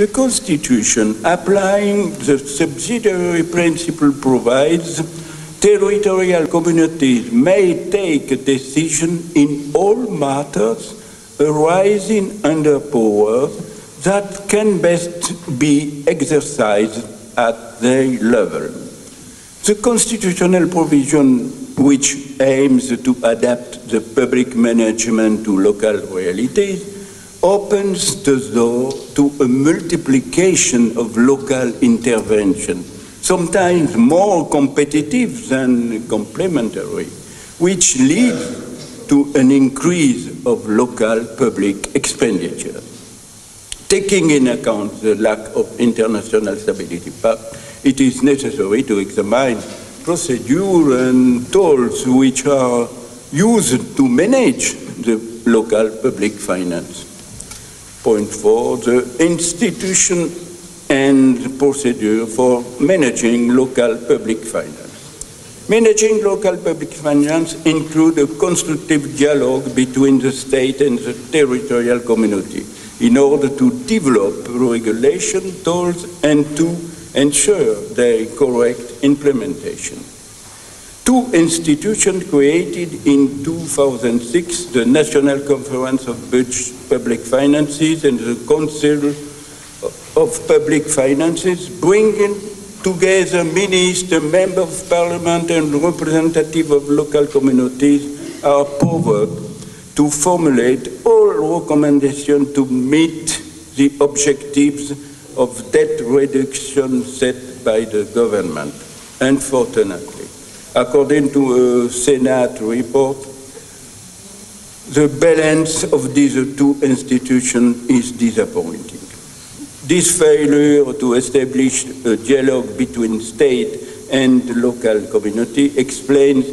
The Constitution, applying the subsidiary principle, provides territorial communities may take a decision in all matters arising under powers that can best be exercised at their level. The constitutional provision, which aims to adapt the public management to local realities, opens the door to a multiplication of local intervention, sometimes more competitive than complementary, which leads to an increase of local public expenditure. Taking in account the lack of international stability pact, it is necessary to examine procedures and tools which are used to manage the local public finance. Point 4, the institution and procedure for managing local public finance. Managing local public finance includes a constructive dialogue between the state and the territorial community in order to develop regulation tools and to ensure their correct implementation. Two institutions created in 2006, the National Conference of Public Finances and the Council of Public Finances, bringing together ministers, members of parliament and representatives of local communities, are powered to formulate all recommendations to meet the objectives of debt reduction set by the government. Unfortunately, according to a Senato report, the balance of these two institutions is disappointing. This failure to establish a dialogue between state and local community explains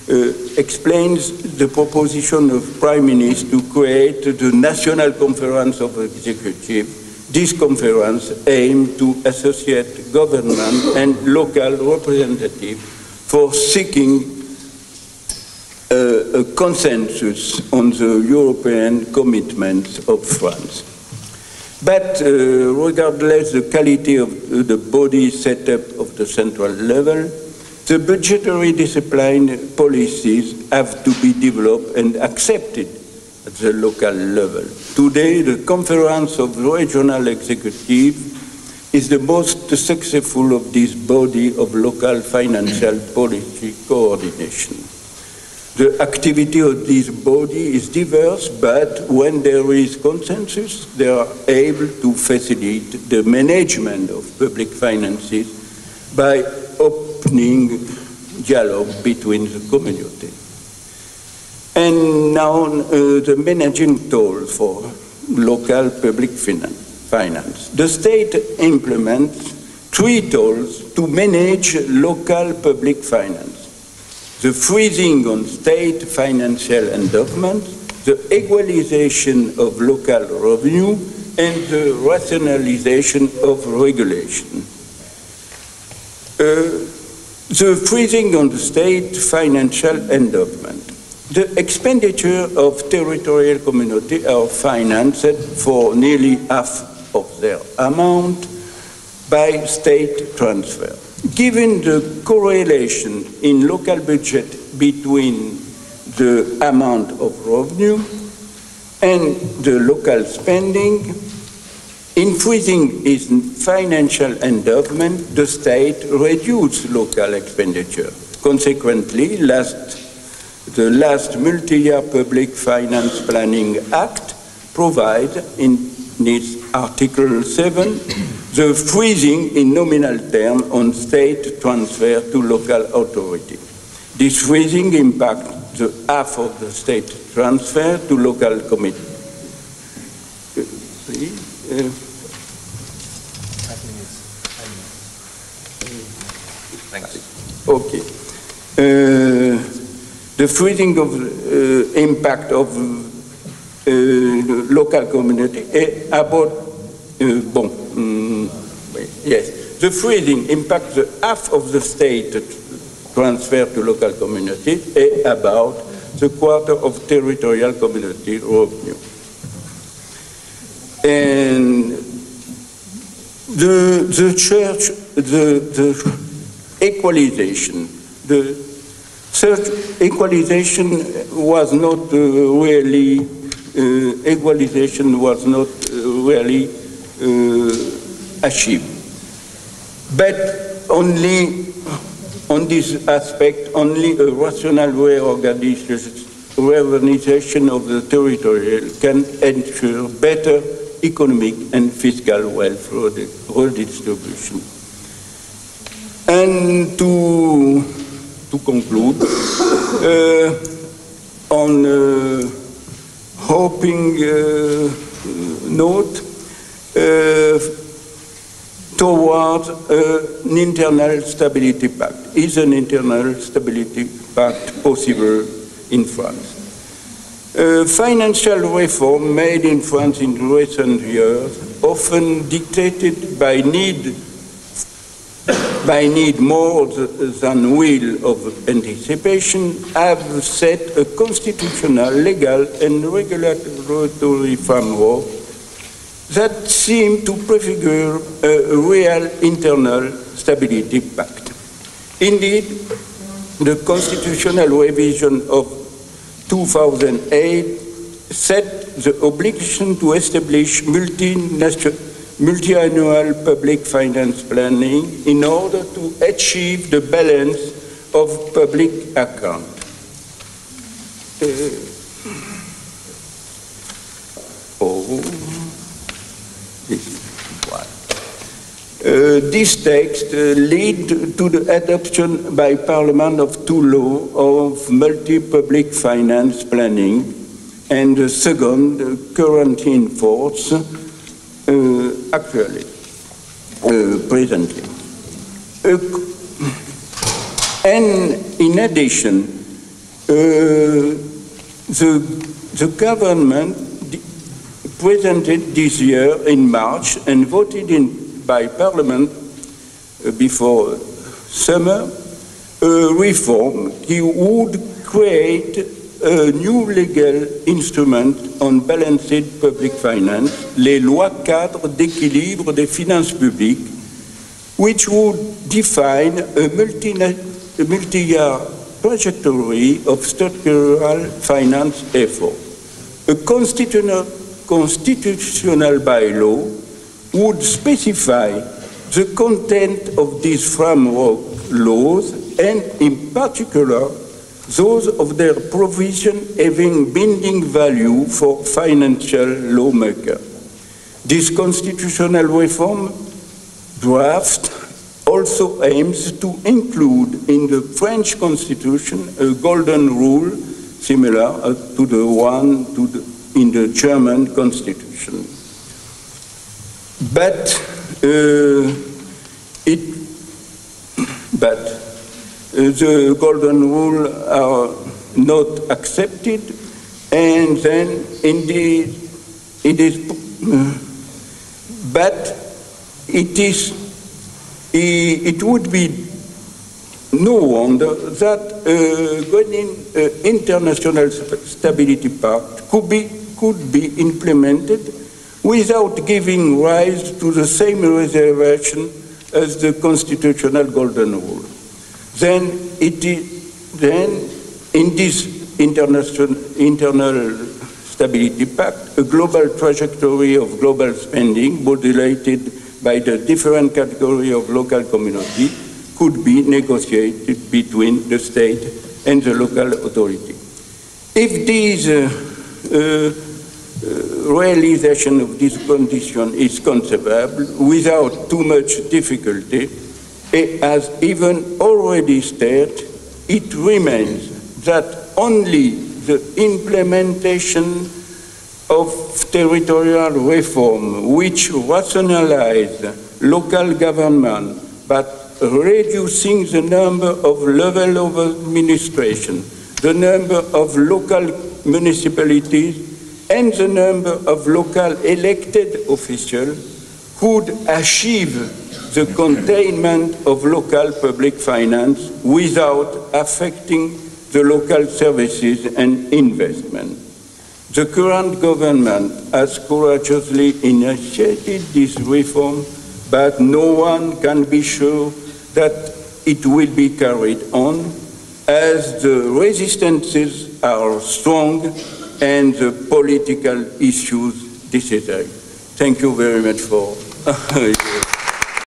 the proposition of Prime Minister to create the National Conference of Executives. This conference aims to associate government and local representatives for seeking a consensus on the European commitments of France. But regardless of the quality of the body setup of the central level, the budgetary discipline policies have to be developed and accepted at the local level. Today, the Conference of Regional Executives is the most successful of this body of local financial policy coordination. The activity of this body is diverse, but when there is consensus, they are able to facilitate the management of public finances by opening dialogue between the community. And now the managing tool for local public finance. The state implements 3 tools to manage local public finance: the freezing on state financial endowments, the equalization of local revenue, and the rationalization of regulation. The freezing on the state financial endowment. The expenditure of territorial communities are financed for nearly half of their amount by state transfer. Given the correlation in local budget between the amount of revenue and the local spending, in freezing its financial endowment, the state reduced local expenditure. Consequently, the last multi-year Public Finance Planning Act provides in its Article 7 the freezing in nominal terms on state transfer to local authority. This freezing impacts the half of the state transfer to local committee. Okay. The freezing of impact of local community about yes, the freezing impacts the half of the state transfer to local community and about the quarter of territorial community revenue. And the church, the equalization, the church equalization was not really achieved, but only on this aspect, only a rational reorganization of the territorial can ensure better economic and fiscal wealth redistribution. And to conclude, on a hoping note, towards an internal stability pact. Is an internal stability pact possible in France? Financial reform made in France in recent years, often dictated by need more than will of anticipation, have set a constitutional, legal, and regulatory framework that seem to prefigure a real internal stability pact. Indeed, the constitutional revision of 2008 set the obligation to establish multi-annual public finance planning in order to achieve the balance of public accounts. This text leads to the adoption by Parliament of two laws of multi-public finance planning, and the second, currently in force, presently. And in addition, the government presented this year in March and voted by Parliament before summer a reform that would create a new legal instrument on balanced public finance, les lois cadres d'équilibre des finances publiques, which would define a multi-year trajectory of structural finance effort. A constitutional bylaw would specify the content of these framework laws and, in particular, those of their provision having binding value for financial lawmakers. This constitutional reform draft also aims to include in the French Constitution a golden rule similar to the one in the German Constitution. But the golden rule are not accepted, and then indeed it would be no wonder that international stability pact could be implemented without giving rise to the same reservation as the constitutional golden rule. Then in this internal stability pact, a global trajectory of global spending modulated by the different category of local community could be negotiated between the state and the local authority. If these realization of this condition is conceivable without too much difficulty, as even already stated, it remains that only the implementation of territorial reform which rationalize local government but reducing the number of levels of administration, the number of local municipalities, and the number of local elected officials could achieve the containment of local public finance without affecting the local services and investment. The current government has courageously initiated this reform but no one can be sure that it will be carried on, as the resistances are strong and the political issues decisive. Thank you very much for